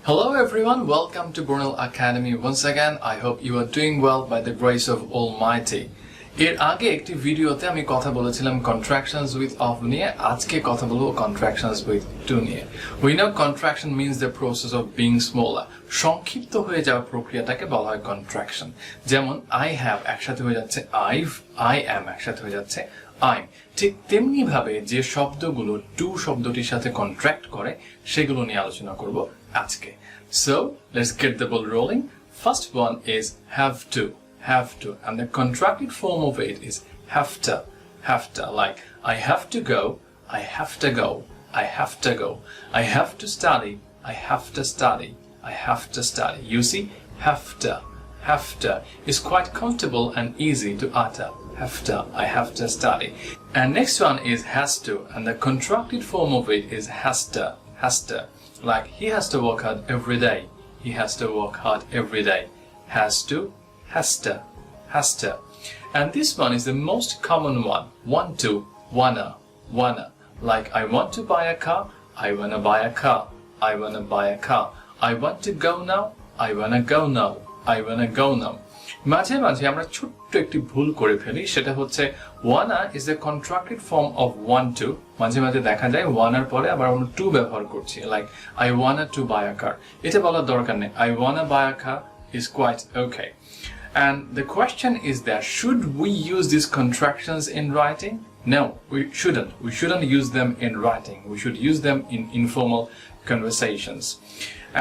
Hello everyone, welcome to Bornil Academy once again. I hope you are doing well by the grace of Almighty. এর আগে একটি ভিডিওতে আমি কথা বলেছিলাম contractions with of নিয়ে, আজকে কথা বলবো contractions with to নিয়ে। We know contraction means the process of being smaller. সংক্ষিপ্ত হয়ে যাওয়া প্রক্রিয়াটাকে বলা হয় contraction। যেমন I have একসাথে হয়ে যাচ্ছে I've, I am একসাথে হয়ে যাচ্ছে I'm। ঠিক তেমনি ভাবে যে শব্দগুলো to শব্দটির সাথে contract করে সেগুলো নিয়ে আলোচনা করব আজকে। So, let's get the ball rolling. First one is have to, and the contracted form of it is have to, like I have to go, I have to go, I have to go, I have to study, I have to study, I have to study. You see, have to is quite comfortable and easy to utter. I have to study. And next one is has to, and the contracted form of it is has to, like he has to work hard every day, he has to work hard every day, has to, and this one is the most common one, want to, wanna, like I want to buy a car, I wanna buy a car, I wanna buy a car, I want to go now, I wanna go now, I wanna go now. মাঝে মাঝে আমরা ছোট্ট একটি ভুল করে ফেলি, সেটা হচ্ছে wanna is the contracted form of want to। মাঝে মাঝে দেখা যায় wanna এর পরে আবার আমরা to ব্যবহার করছি, like I wanna to buy a car। এটা বলার দরকার নেই, I wanna buy a car is quite okay. And the question is that should we use these contractions in writing? No, we shouldn't. We shouldn't use them in writing. We should use them in informal conversations.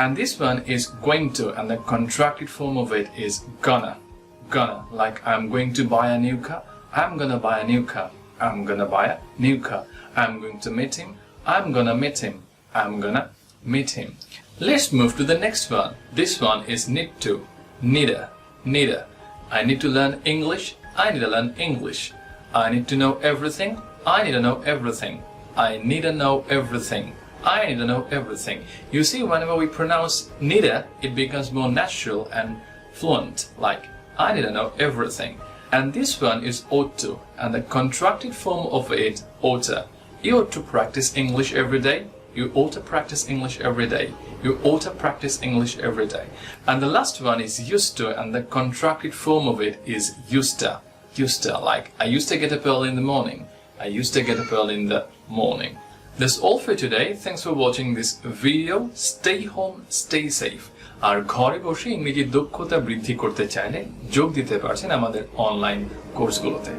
And this one is going to, and the contracted form of it is gonna, like I'm going to buy a new car, I'm gonna buy a new car, I'm gonna buy a new car, I'm going to meet him, I'm gonna meet him, I'm gonna meet him. Let's move to the next one. This one is need to, neither. I need to learn English, I need to learn English. I need to know everything, I need to know everything. I need to know everything, I need to know everything. You see, whenever we pronounce neither, it becomes more natural and fluent, like I need to know everything. And this one is ought to, and the contracted form of it, oughta. You ought to practice English every day. You ought to practice English every day. You ought to practice English every day. And the last one is used to, and the contracted form of it is used to, like I used to get up early in the morning. I used to get up early in the morning. That's all for today. Thanks for watching this video. Stay home, stay safe. আর ঘরে বসে ইংরেজি দক্ষতা বৃদ্ধি করতে চাইলে যোগ দিতে পারছেন আমাদের অনলাইন কোর্সগুলোতে।